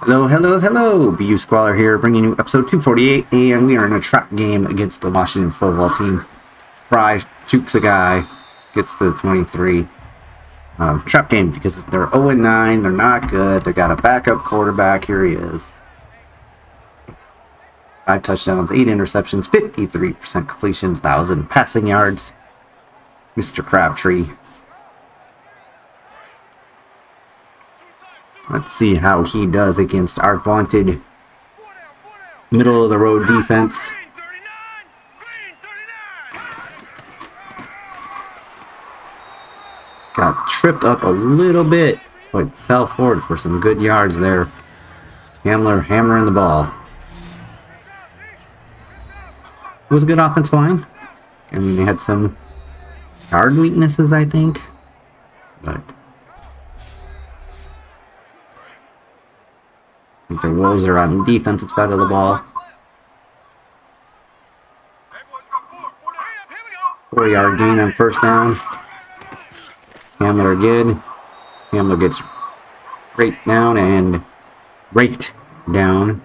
Hello, hello, hello! BU Squalor here, bringing you episode 248, and we are in a trap game against the Washington football team. Fry chooks a guy, gets to the 23. Trap game because they're 0-9, they're not good, they got a backup quarterback, here he is. 5 touchdowns, 8 interceptions, 53% completion, 1,000 passing yards. Mr. Crabtree. Let's see how he does against our vaunted middle-of-the-road defense. Got tripped up a little bit, but fell forward for some good yards there. Hamler hammering the ball. It was a good offensive line. I mean, they had some guard weaknesses, I think, but the Wolves are on the defensive side of the ball. 4-yard gain on first down. Hamler again. Hamler gets raked down and raked down.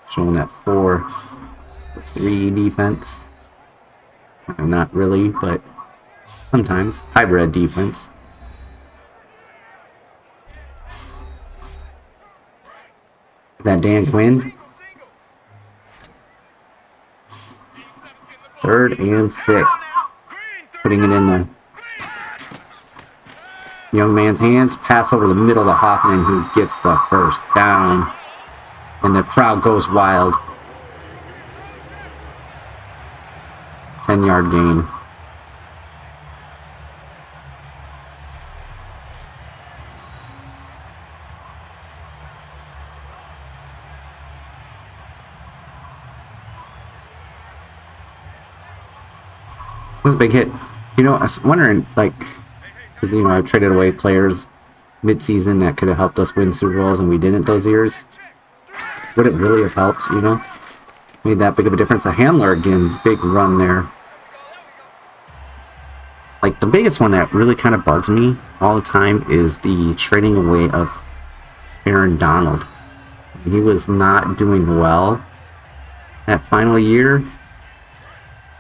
Showing that 4-3 defense. Not really, but sometimes. Hybrid defense. Is that Dan Quinn? 3rd and 6. Putting it in the young man's hands. Pass over the middle to Hoffman, who gets the first down. And the crowd goes wild. 10-yard gain. It was a big hit. You know, I was wondering, like, because, you know, I traded away players mid-season that could have helped us win Super Bowls, and we didn't those years. Would it really have helped, you know? Made that big of a difference. A Hamler again, big run there. Like, the biggest one that really kind of bugs me all the time is the trading away of Aaron Donald. He was not doing well that final year,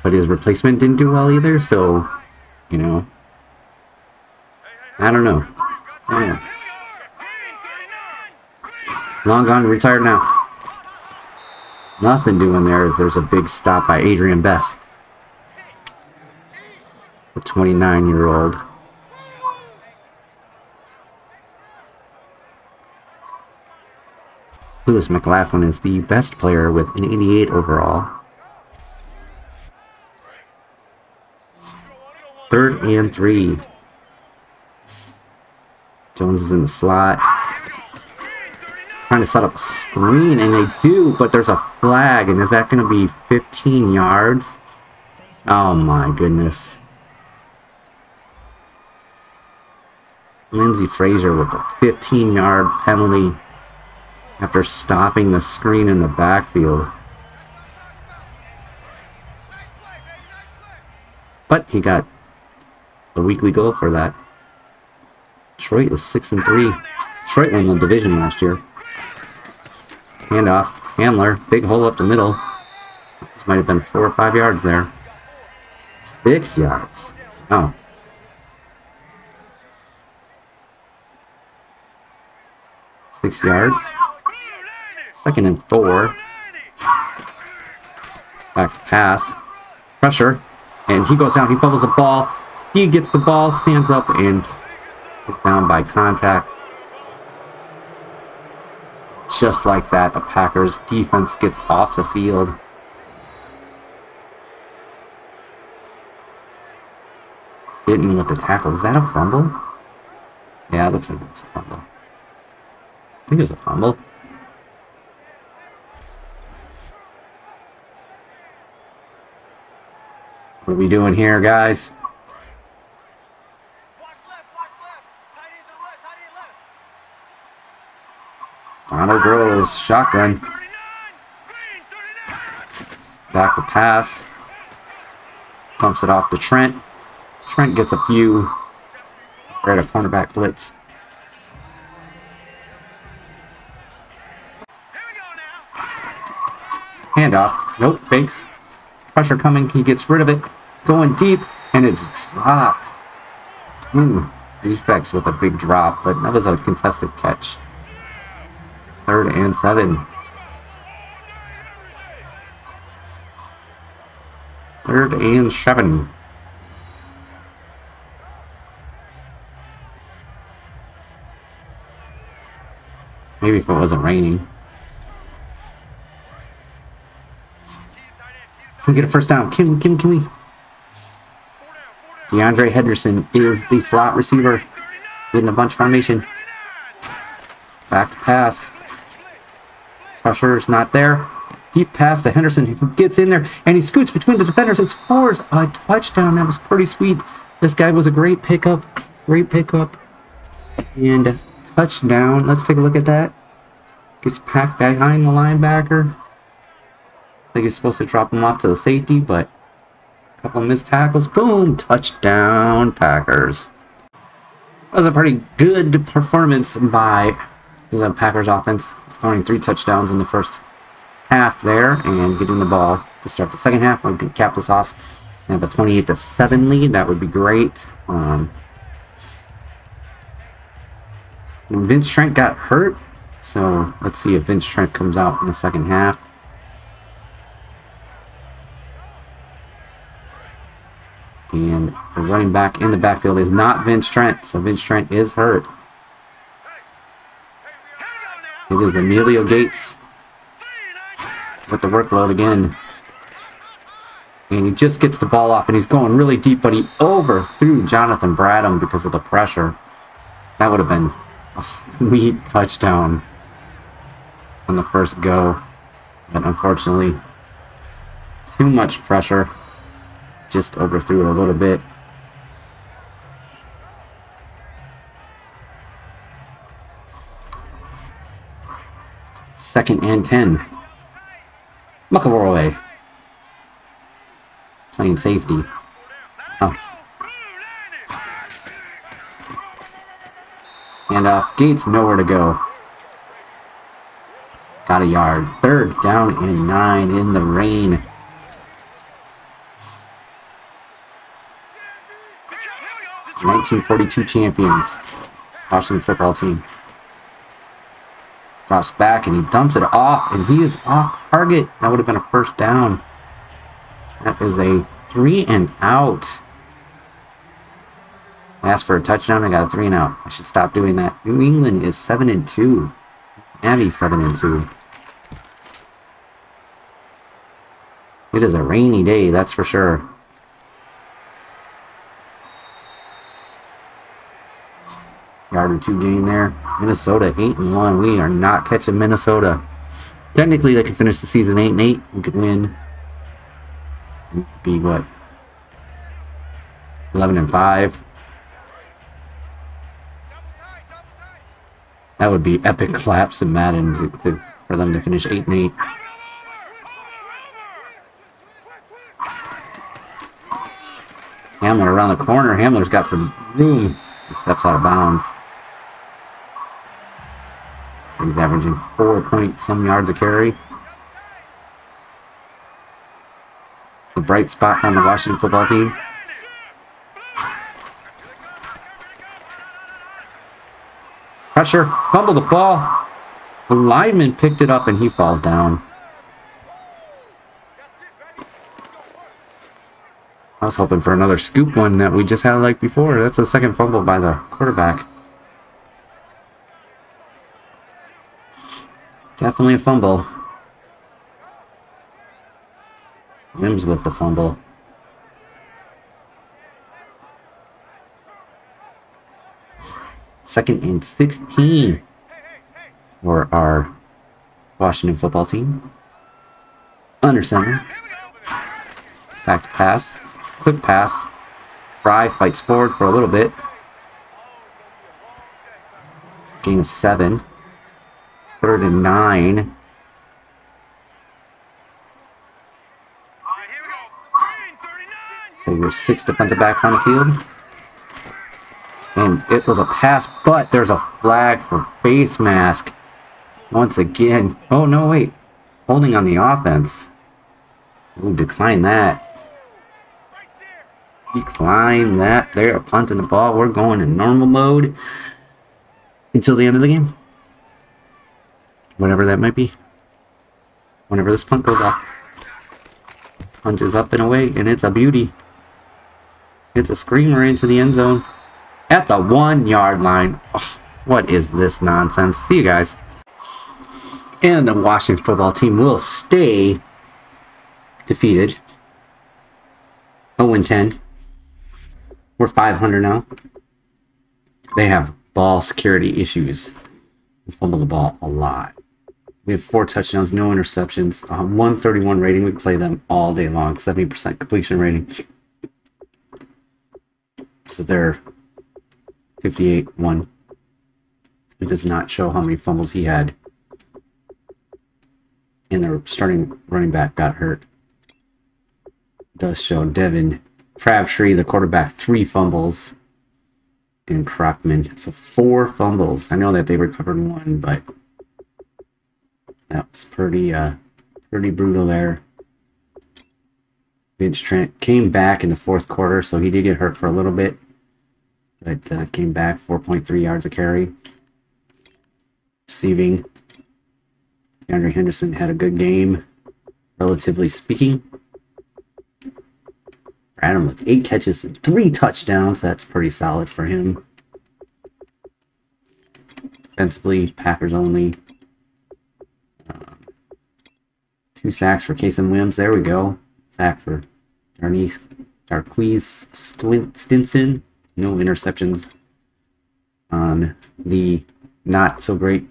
but his replacement didn't do well either, so, you know, I don't know. Long gone, retired now. Nothing doing there as there's a big stop by Adrian Best, the 29-year-old. Lewis McLaughlin is the best player with an 88 overall. 3rd and 3. Jones is in the slot. Trying to set up a screen, and they do, but there's a flag, and is that going to be 15 yards? Oh my goodness. Lindsey Frazier with a 15-yard penalty after stopping the screen in the backfield. But he got a weekly goal for that. Detroit is 6-3. Detroit won the division last year. Handoff. Hamler. Big hole up the middle. This might have been 4 or 5 yards there. 6 yards. Oh. Six yards. 2nd and 4. Back to pass. Pressure. And he goes down. He fumbles the ball. He gets the ball. Stands up and is down by contact. Just like that, the Packers defense gets off the field. Hitting with the tackle. Is that a fumble? Yeah, it looks like it was a fumble. I think it was a fumble. What are we doing here, guys? Ronald Groves, shotgun. Back to pass. Pumps it off to Trent. Trent gets a few. Right, a cornerback blitz. Handoff. Nope, fakes. Pressure coming. He gets rid of it. Going deep, and it's dropped. Defects with a big drop, but that was a contested catch. 3rd and 7. 3rd and 7. Maybe if it wasn't raining. Can we get a first down? Can we? DeAndre Henderson is the slot receiver in the bunch formation. Back to pass. Pressure's not there. Deep pass to Henderson, who gets in there, and he scoots between the defenders and scores a touchdown. That was pretty sweet. This guy was a great pickup. Great pickup. And touchdown. Let's take a look at that. Gets packed behind the linebacker. I think he's supposed to drop him off to the safety, but a couple of missed tackles. Boom! Touchdown, Packers. That was a pretty good performance by the Packers offense, scoring 3 touchdowns in the first half there and getting the ball to start the second half. We can cap this off and have a 28-7 lead. That would be great. Vince Trent got hurt, so let's see if Vince Trent comes out in the second half. And the running back in the backfield is not Vince Trent, so Vince Trent is hurt. It is Emilio Gates with the workload again. And he just gets the ball off, and he's going really deep, but he overthrew Jonathan Bradham because of the pressure. That would have been a sweet touchdown on the first go. But unfortunately, too much pressure. Just overthrew it a little bit. Second and 10. McElroy playing safety. Oh. Handoff. Gates nowhere to go. Got a yard. 3rd down and 9 in the rain. '42 champions. Washington football team. Drops back and he dumps it off, and he is off target. That would have been a first down. That is a 3 and out. I asked for a touchdown, I got a 3 and out. I should stop doing that. New England is 7 and 2. Abby's 7 and 2. It is a rainy day, that's for sure. Yard or 2 gain there. Minnesota 8 and 1. We are not catching Minnesota. Technically, they could finish the season 8 and 8. We could win. It could be what? 11 and 5. That would be epic collapse in Madden for them to finish 8 and 8. Hamler around the corner. Hamler's got some room. He steps out of bounds. He's averaging 4-point-some yards a carry. The bright spot on the Washington football team. Pressure, fumbled the ball. The lineman picked it up and he falls down. I was hoping for another scoop one that we just had like before. That's the second fumble by the quarterback. Definitely a fumble. Mims with the fumble. Second and 16 for our Washington football team. Under center. Back to pass. Quick pass. Fry fights forward for a little bit. Gain of 7. 3rd and 9. So there's 6 defensive backs on the field. And it was a pass, but there's a flag for face mask. Once again. Oh, no, wait. Holding on the offense. Ooh, decline that. Decline that. They're punting the ball. We're going in normal mode until the end of the game. Whatever that might be. Whenever this punt goes off. Punt is up and away, and it's a beauty. It's a screamer into the end zone. At the 1-yard line. Oh, what is this nonsense? See you guys. And the Washington football team will stay defeated. 0-10. We're 500 now. They have ball security issues. We fumble the ball a lot. We have 4 touchdowns, no interceptions, 131 rating. We play them all day long. 70% completion rating. So they're 58-1. It does not show how many fumbles he had. And their starting running back got hurt. It does show Devin Crabtree, the quarterback, 3 fumbles. And Crockman, so 4 fumbles. I know that they recovered 1, but that was pretty brutal there. Vince Trent came back in the 4th quarter, so he did get hurt for a little bit. But came back, 4.3 yards a carry. Receiving, DeAndre Henderson had a good game, relatively speaking. Adam with 8 catches and 3 touchdowns. That's pretty solid for him. Defensively, Packers only. 2 sacks for Casey Williams. There we go. Sack for Darquise Stinson. No interceptions on the not so great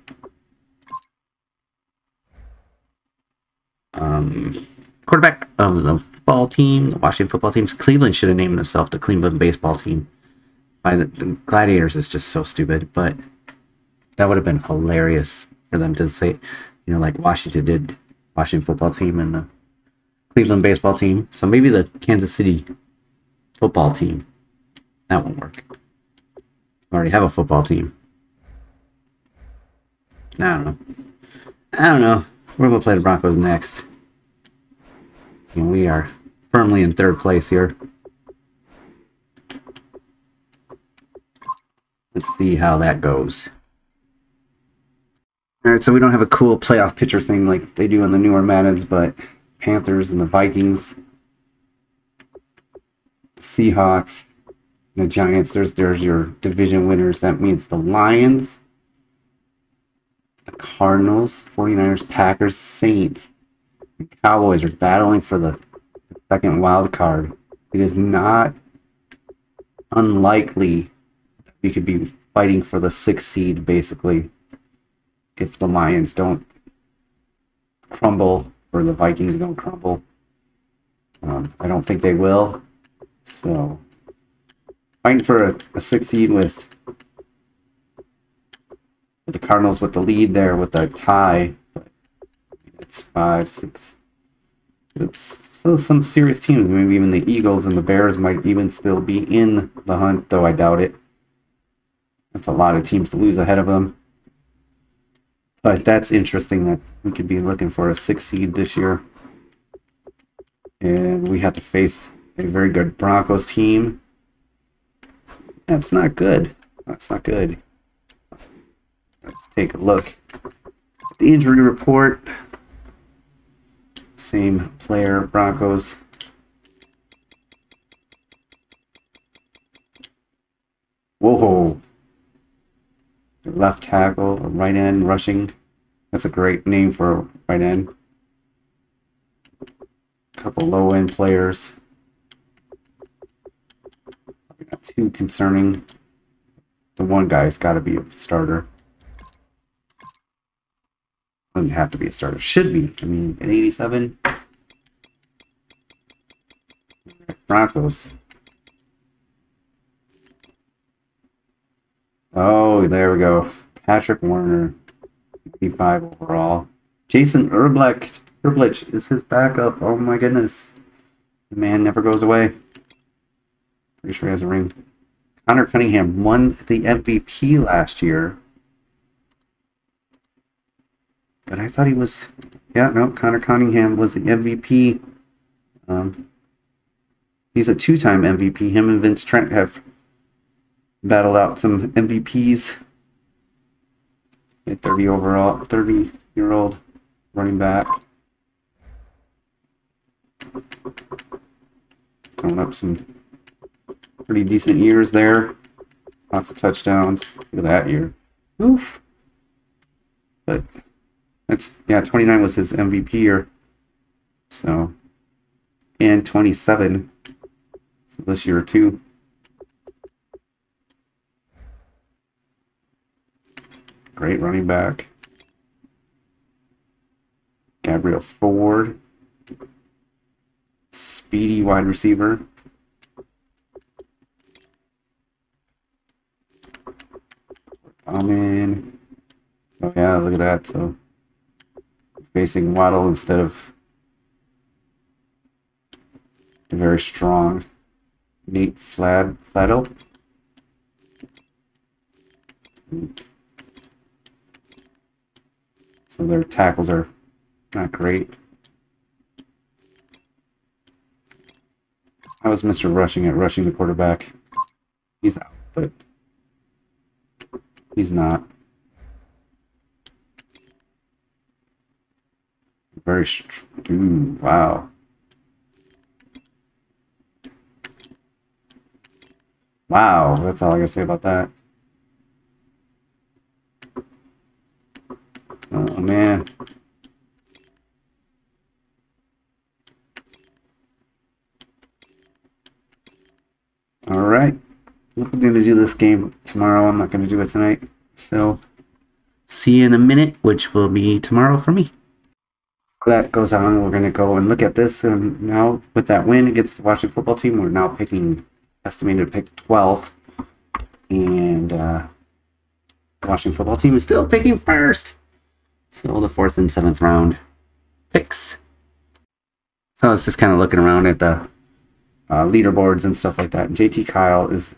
quarterback of the football team, the Washington football teams. Cleveland should have named themselves the Cleveland baseball team. By the Gladiators is just so stupid, but that would have been hilarious for them to say, you know, like Washington did, Washington football team and the Cleveland baseball team. So maybe the Kansas City football team. That won't work. We already have a football team. I don't know. We're going to play the Broncos next. And we are firmly in 3rd place here. Let's see how that goes. Alright, so we don't have a cool playoff picture thing like they do in the newer Maddens, but Panthers and the Vikings, Seahawks, the Giants, there's your division winners. That means the Lions, the Cardinals, 49ers, Packers, Saints, and Cowboys are battling for the 2nd wild card. It is not unlikely that we could be fighting for the 6th seed, basically, if the Lions don't crumble or the Vikings don't crumble. I don't think they will. So fighting for a 6th seed with the Cardinals with the lead there with a tie. But it's 5, 6. It's still some serious teams. Maybe even the Eagles and the Bears might even still be in the hunt, though I doubt it. That's a lot of teams to lose ahead of them. But that's interesting that we could be looking for a 6th seed this year. And we have to face a very good Broncos team. That's not good. That's not good. Let's take a look at the injury report. Same player, Broncos. Whoa. Left tackle, or right end, rushing. That's a great name for a right end. A couple low end players. Not too concerning. The one guy's got to be a starter. Doesn't have to be a starter. Should be. I mean, at 87. Broncos. Oh, there we go. Patrick Warner, 85 overall. Jason Erblich is his backup. Oh my goodness. The man never goes away. Pretty sure he has a ring. Connor Cunningham won the MVP last year. But I thought he was... Yeah, no, Connor Cunningham was the MVP. He's a two-time MVP. Him and Vince Trent have battled out some MVPs. A 30-year-old running back. Throwing up some pretty decent years there. Lots of touchdowns. Look at that year. Oof. But that's, yeah, 29 was his MVP year. So, and 27 so this year too. Great running back. Gabriel Ford. Speedy wide receiver. Amen. Oh yeah, look at that. So facing Waddle instead of the very strong Nate Fladdle. So their tackles are not great. How was Mr. Rushing at rushing the quarterback? He's out, but he's not. Very dude, wow. Wow, that's all I gotta say about that. Oh man. Alright. We're going to do this game tomorrow. I'm not going to do it tonight. So, see you in a minute, which will be tomorrow for me. That goes on. We're going to go and look at this. And now, with that win against the Washington football team, we're now estimated to pick 12th. And the Washington football team is still picking first. So, the 4th and 7th round picks. So, I was just kind of looking around at the leaderboards and stuff like that. JT Kyle is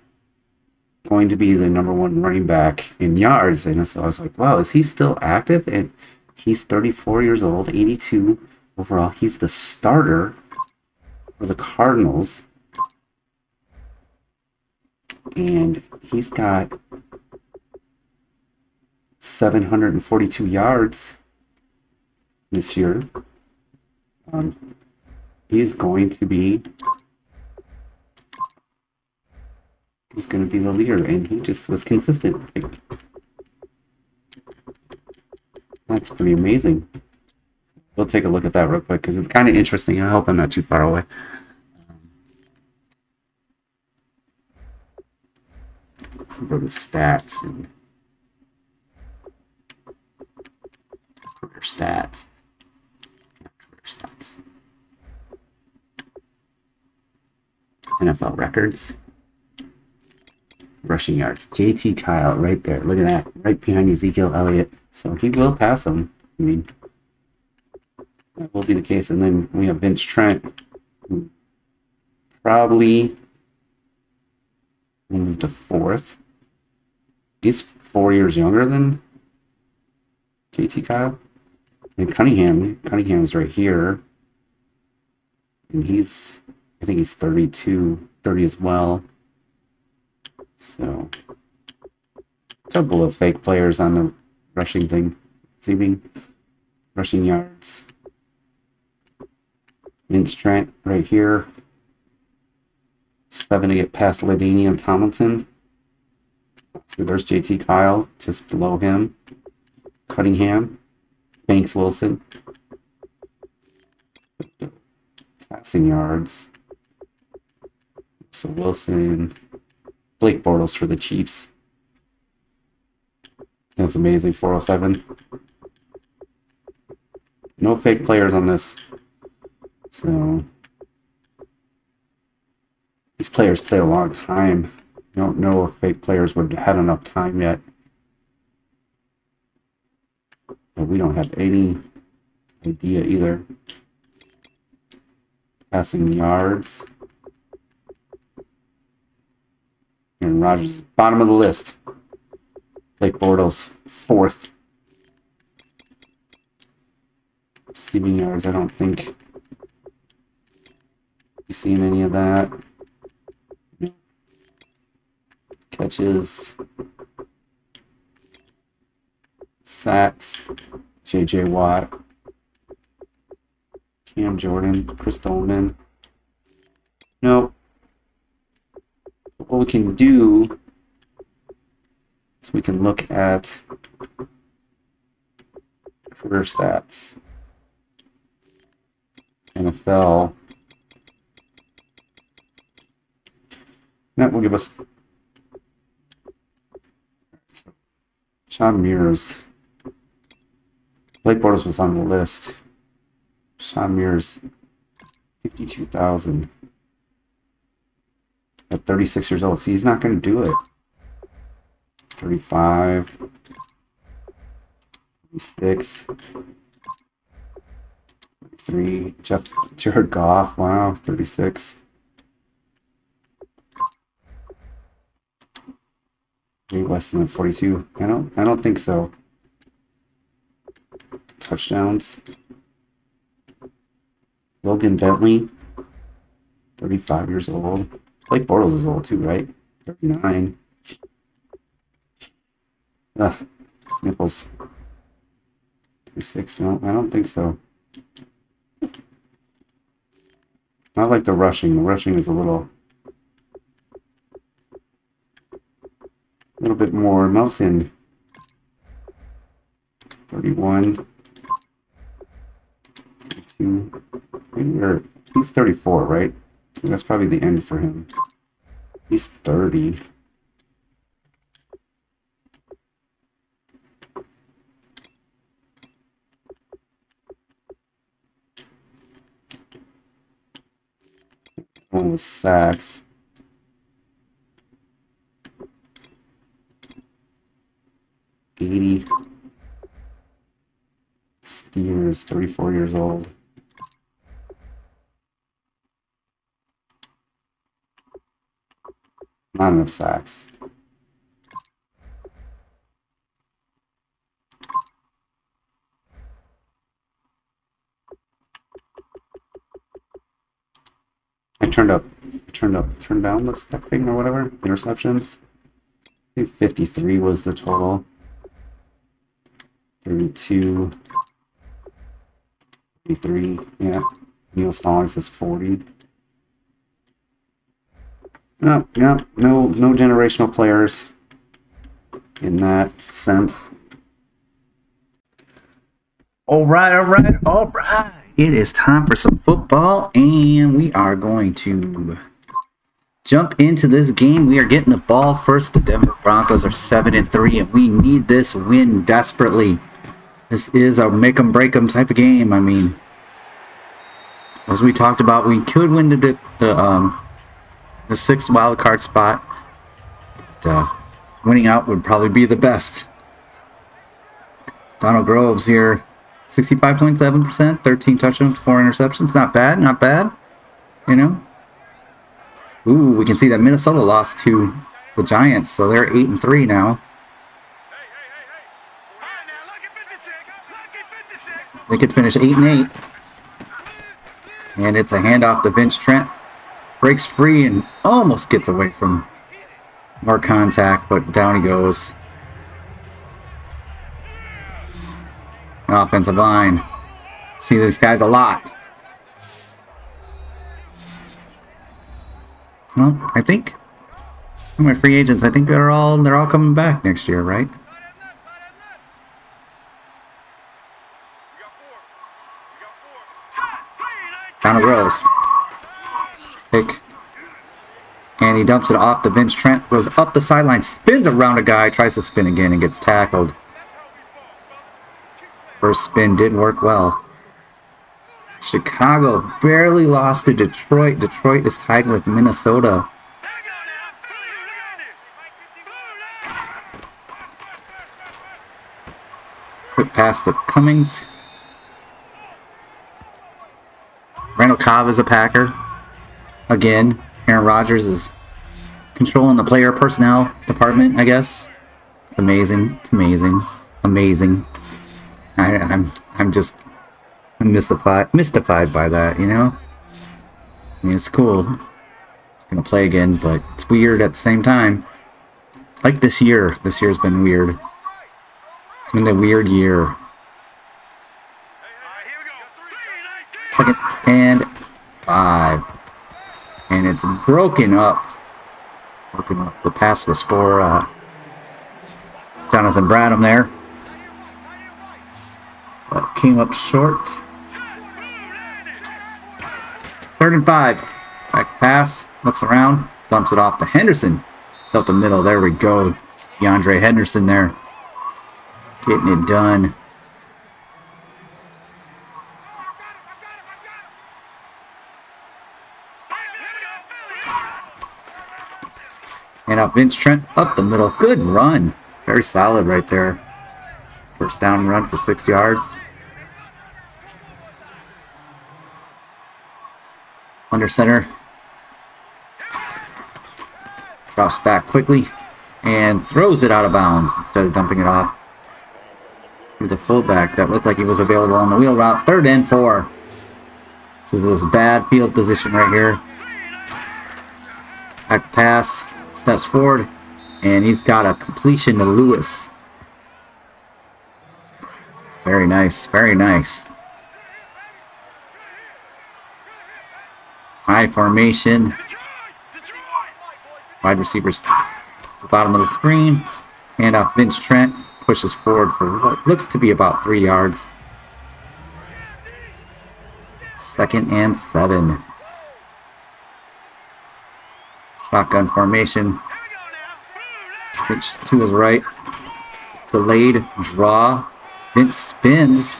going to be the #1 running back in yards, and so I was like, wow, is he still active? And he's 34 years old, 82 overall. He's the starter for the Cardinals, and he's got 742 yards this year. He's going to be the leader, and he just was consistent. That's pretty amazing. We'll take a look at that real quick because it's kind of interesting. I hope I'm not too far away. Go to stats and career stats. NFL records. Rushing yards. JT Kyle right there. Look at that. Right behind Ezekiel Elliott. So he will pass him. I mean, that will be the case. And then we have Vince Trent, who probably moved to 4th. He's 4 years younger than JT Kyle. And Cunningham's right here. And I think he's 30 as well. So, a couple of fake players on the rushing thing. Receiving, rushing yards. Vince Trent right here. 7 to get past LaDainian Tomlinson. So there's JT Kyle just below him. Cunningham. Banks Wilson. Passing yards. So Wilson. Blake Bortles for the Chiefs. That's amazing. 407. No fake players on this. So these players play a long time. I don't know if fake players would have had enough time yet. But we don't have any idea either. Passing yards. Aaron Rodgers, bottom of the list. Blake Bortles, 4th. Receiving yards, I don't think you've seen any of that. Catches. Sacks. J.J. Watt. Cam Jordan. Chris Dolman. Nope. What we can do is we can look at career stats. NFL. That will give us Sean Mears. Blake Bortles was on the list. Sean Mears, 52,000 at 36 years old. See, he's not going to do it. 35, 36, 33. Jared Goff, wow, 36. Maybe less than 42. I don't think so. Touchdowns. Logan Bentley, 35 years old. Blake Bortles is old too, right? 39. Ugh, sniffles. 36. No, I don't think so. Not like the rushing. The rushing is a little bit more. Melton, 31. 32. Maybe, he's 34, right? That's probably the end for him. He's 30. One with sacks. Steers, 34 years old. Not enough sacks. Turned down the step thing or whatever. Interceptions. I think 53 was the total. 32. 33. Yeah. Neil Stallings is 40. No generational players in that sense. All right. It is time for some football, and we are going to jump into this game. We are getting the ball first. The Denver Broncos are 7-3, and we need this win desperately. This is a make 'em break 'em type of game. I mean, as we talked about, we could win the 6th wild card spot. But, winning out would probably be the best. Donald Groves here, 65.7%, 13 touchdowns, 4 interceptions. Not bad. You know. Ooh, we can see that Minnesota lost to the Giants, so they're 8-3 now. They could finish 8-8. And it's a handoff to Vince Trent. Breaks free and almost gets away from more contact, but down he goes. An offensive line. See these guys a lot. Well, I think my free agents, I think they're all coming back next year, right? Donald Rose. Pick. And he dumps it off to Vince Trent. Goes up the sideline, spins around a guy, tries to spin again and gets tackled. First spin did work well. Chicago barely lost to Detroit. Detroit is tied with Minnesota. Quick pass to Cummings. Randall Cobb is a Packer. Again, Aaron Rodgers is controlling the player personnel department, I guess. It's amazing. It's amazing. Amazing. I'm just mystified by that, you know? I mean, it's cool. It's gonna play again, but it's weird at the same time. Like this year. This year's been weird. It's been a weird year. Second and 5. And it's broken up. The pass was for Jonathan Bradham there. But came up short. 3rd and 5. Back pass. Looks around. Dumps it off to Henderson. It's up the middle. There we go. DeAndre Henderson there. Getting it done. And now Vince Trent up the middle. Good run. Very solid right there. First down run for 6 yards. Under center. Drops back quickly. And throws it out of bounds instead of dumping it off. To the fullback that looked like he was available on the wheel route. 3rd and 4. So it was bad field position right here. Back pass. Steps forward, and he's got a completion to Lewis. Very nice, very nice. High formation. Wide receivers, the bottom of the screen. Hand off Vince Trent, pushes forward for what looks to be about 3 yards. 2nd and 7. Shotgun formation. Pitch to his right. Delayed draw. Vince spins.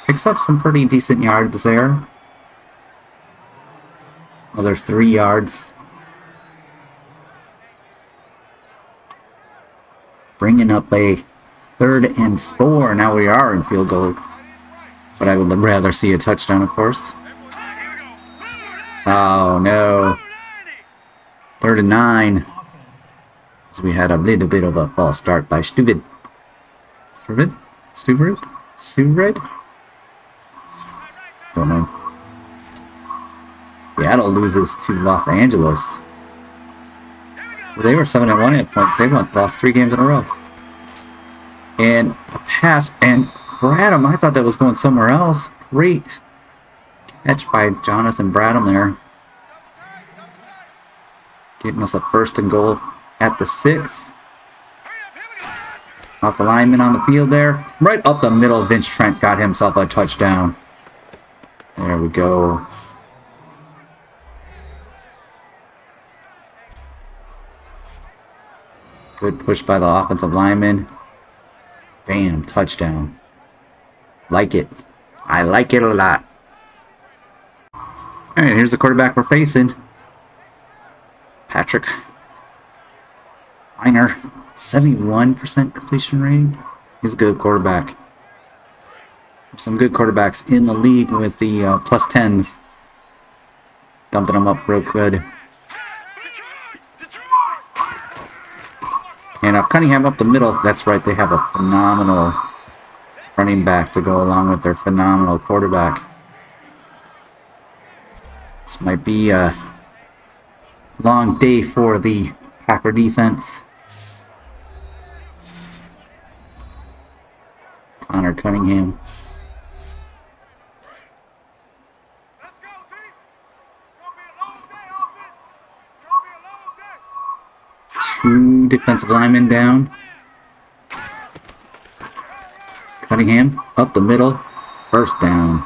Picks up some pretty decent yards there. Another 3 yards. Bringing up a 3rd and 4. Now we are in field goal. But I would rather see a touchdown, of course. Oh, no. 3rd and 9. So we had a little bit of a false start by Stuvrid. Don't know. Seattle loses to Los Angeles. Well, they were 7-1 at points. They lost 3 games in a row. And a pass, and Bradham, I thought that was going somewhere else. Great catch by Jonathan Bradham there. Getting us a 1st and goal at the 6. Off the lineman on the field there. Right up the middle, Vince Trent got himself a touchdown. There we go. Good push by the offensive lineman. Bam, touchdown. Like it. I like it a lot. Alright, here's the quarterback we're facing. Patrick Weiner, 71% completion rating. He's a good quarterback. Some good quarterbacks in the league with the +10s. Dumping them up real good. And Cunningham up the middle. That's right, they have a phenomenal running back to go along with their phenomenal quarterback. This might be a long day for the Packer defense. Connor Cunningham. Let's go, team. It's gonna be a long day, offense. It's gonna be a long day. 2 defensive linemen down. Cunningham up the middle. 1st down.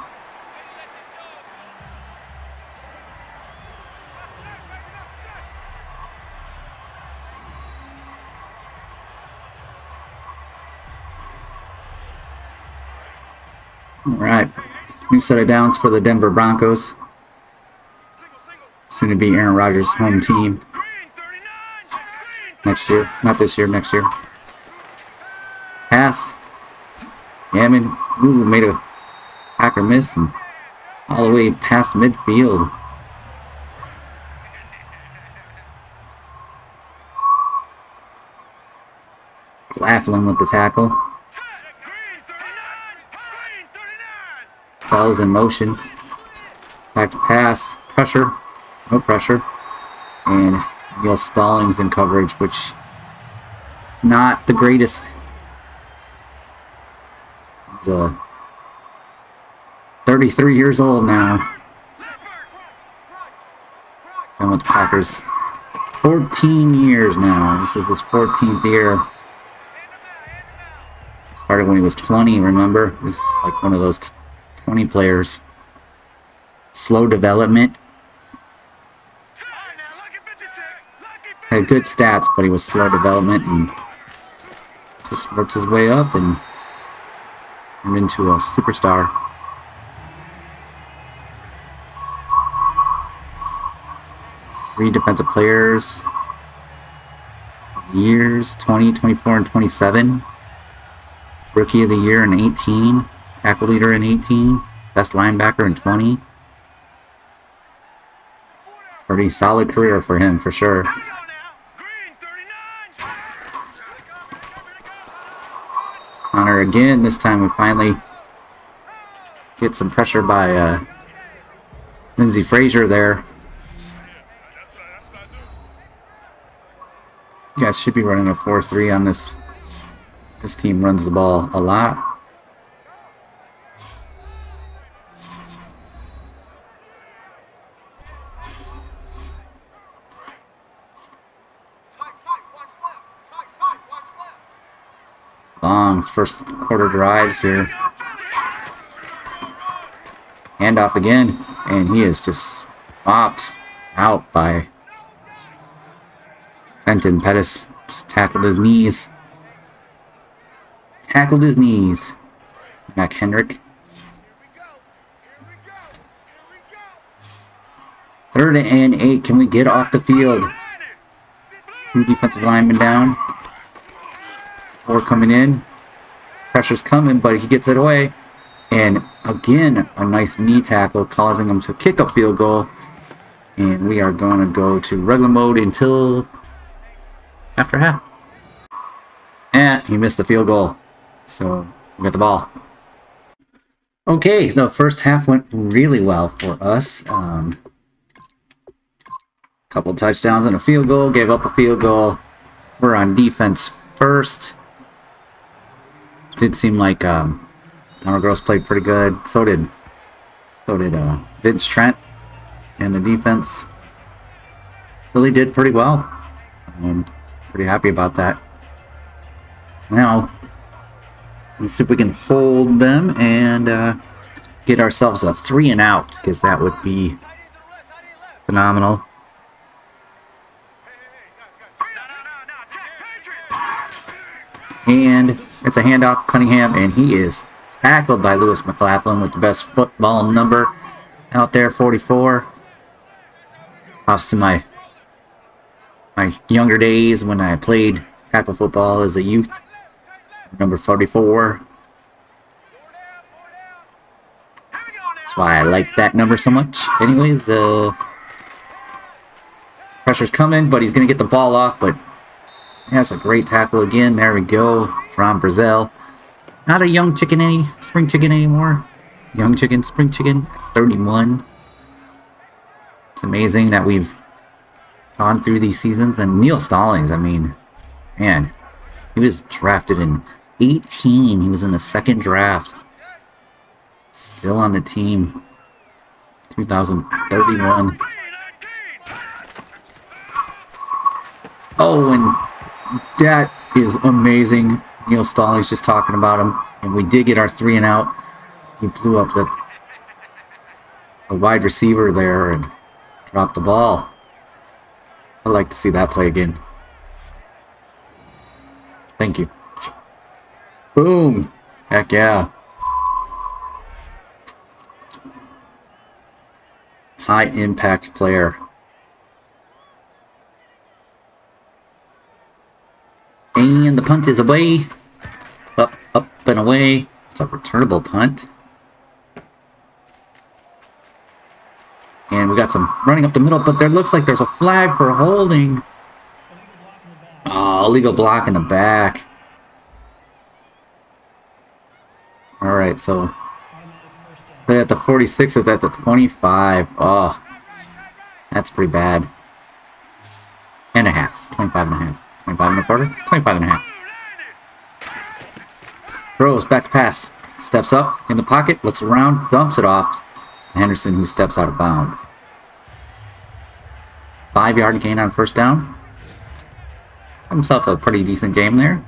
Alright, new set of downs for the Denver Broncos. Soon to be Aaron Rodgers' home team. Next year. Not this year, next year. Pass. Yamin. Ooh, made a Packer miss and all the way past midfield. McLaughlin with the tackle. Bell's in motion. Back to pass. Pressure. No pressure. And Neil Stallings in coverage, which is not the greatest. He's 33 years old now. Been with the Packers 14 years now. This is his 14th year. Started when he was 20, remember? He was like one of those 20 players. Slow development. Had good stats, but he was slow development and just worked his way up and turned into a superstar. Three defensive players. Years 20, 24, and 27. Rookie of the year in 18. Tackle leader in 18. Best linebacker in 20. Pretty solid career for him, for sure. Connor again. This time we finally get some pressure by Lindsey Frazier there. You guys should be running a 4-3 on this. This team runs the ball a lot. Long first quarter drives here. Handoff again, and he is just mopped out by Fenton Pettis. Just tackled his knees. Tackled his knees. Mac Hendrick. 3rd and 8. Can we get off the field? 2 defensive linemen down. 4 coming in. Pressure's coming, but he gets it away. And again, a nice knee tackle causing him to kick a field goal. And we are going to go to regular mode until after half. And he missed the field goal. So we got the ball. Okay, the first half went really well for us. Couple touchdowns and a field goal. Gave up a field goal. We're on defense first. Did seem like Connor Gross played pretty good. So did Vince Trent. And the defense really did pretty well. I'm pretty happy about that. Now, let's see if we can hold them and get ourselves a 3 and out, because that would be phenomenal. And it's a handoff, Cunningham, and he is tackled by Lewis McLaughlin with the best football number out there, 44. Off to my younger days when I played tackle football as a youth. Number 44. That's why I like that number so much. Anyways, pressure's coming, but he's going to get the ball off, but that's a great tackle again. There we go. From Brazil. Not a young chicken, spring chicken anymore. Young chicken, spring chicken, 31. It's amazing that we've gone through these seasons. And Neil Stallings, I mean, man, he was drafted in 18. He was in the 2nd draft. Still on the team. 2031. Oh, and that is amazing. Neil Stallings just talking about him. And we did get our 3 and out. He blew up a wide receiver there and dropped the ball. I'd like to see that play again. Thank you. Boom. Heck yeah. High impact player. And the punt is away. Up and away. It's a returnable punt. And we got some running up the middle, but there looks like there's a flag for holding. Oh, illegal block in the back. Alright, so they're at the 46, it's at the 25. Oh, that's pretty bad. And a half. 25 and a half. 25 and a quarter? 25 and a half. Throws, back to pass. Steps up in the pocket, looks around, dumps it off. Henderson, who steps out of bounds. 5-yard gain on first down. Had himself a pretty decent game there.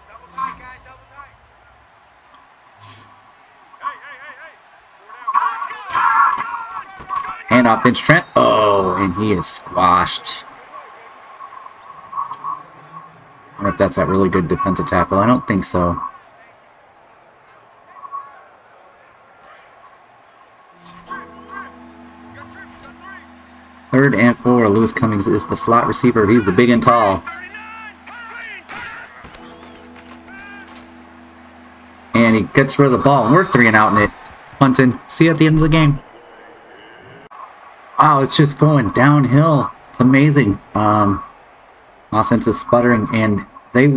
Double tight, guys, double tight. Hey. Hand off pinch Trent. Oh, and he is squashed. I don't know if that's that really good defensive tackle. I don't think so. Third and 4. Lewis Cummings is the slot receiver. He's the big and tall. And he gets rid of the ball. We're 3 and out in it. Punting. See you at the end of the game. Wow, it's just going downhill. It's amazing. Offense is sputtering, and they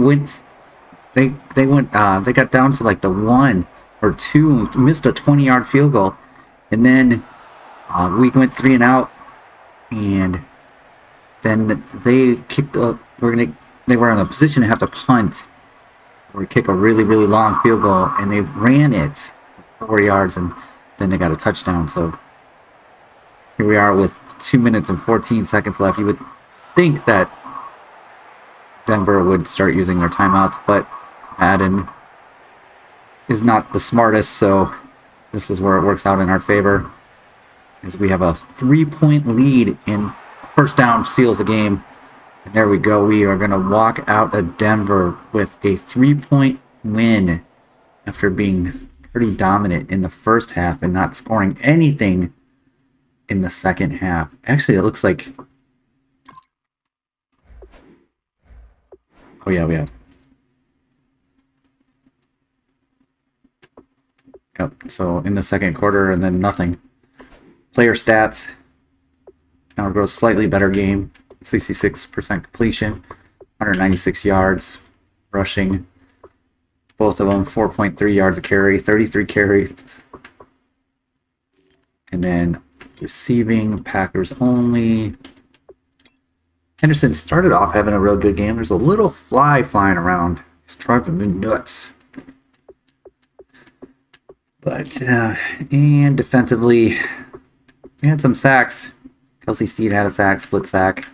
got down to like the 1 or 2, missed a 20-yard field goal, and then we went 3 and out, and then they kicked up. They were in a position to have to punt or kick a really long field goal, and they ran it 4 yards, and then they got a touchdown. So here we are with 2 minutes and 14 seconds left. You would think that Denver would start using their timeouts, but Madden is not the smartest, so this is where it works out in our favor, as we have a 3-point lead in first down, seals the game. And there we go. We are going to walk out of Denver with a 3-point win after being pretty dominant in the first half and not scoring anything in the second half. Actually, it looks like... Oh, yeah, we have. Yep, so in the second quarter and then nothing. Player stats. Now it goes slightly better game. 66% completion. 196 yards. Rushing. Both of them 4.3 yards a carry. 33 carries. And then receiving, Packers only. Henderson started off having a real good game. There's a little fly flying around. It's driving me nuts. But, and defensively, we had some sacks. Kelsey Steed had a sack, split sack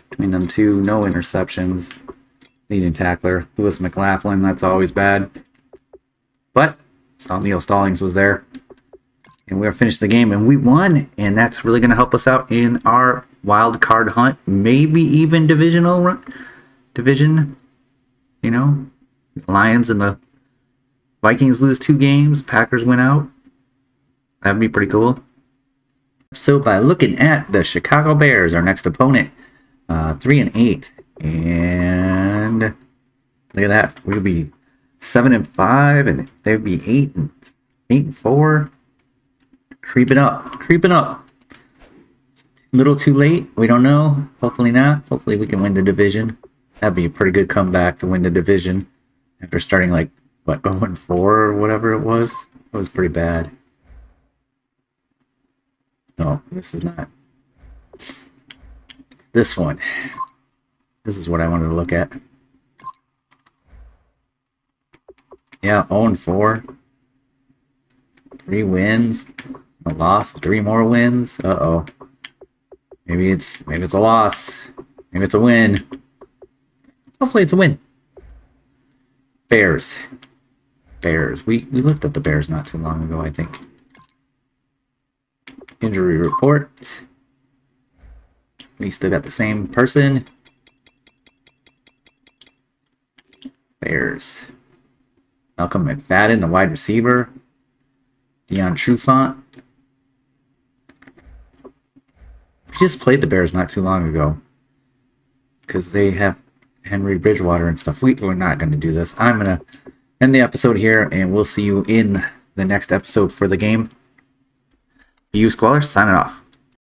between them two. No interceptions. Leading tackler, Lewis McLaughlin, that's always bad. But, Neil Stallings was there. And we finished the game, and we won. And that's really going to help us out in our wild card hunt, maybe even division, you know. Lions and the Vikings lose 2 games, Packers win out. That'd be pretty cool. So by looking at the Chicago Bears, our next opponent, 3 and 8, and look at that, we'll be 7 and 5, and they'd be 8 and 4, creeping up. A little too late. We don't know. Hopefully not. Hopefully we can win the division. That'd be a pretty good comeback to win the division after starting like, what, 0-4 or whatever it was. It was pretty bad. No, this is not. This one. This is what I wanted to look at. Yeah, 0-4. 3 wins. A loss. 3 more wins. Uh-oh. Maybe it's a loss. Maybe it's a win. Hopefully it's a win. Bears. We looked at the Bears not too long ago, I think. Injury report. We still got the same person. Bears. Malcolm McFadden, the wide receiver. Deion Trufant. We just played the Bears not too long ago. Because they have Henry Bridgewater and stuff. We're not going to do this. I'm going to end the episode here, and we'll see you in the next episode for the game. You Squallers, signing off.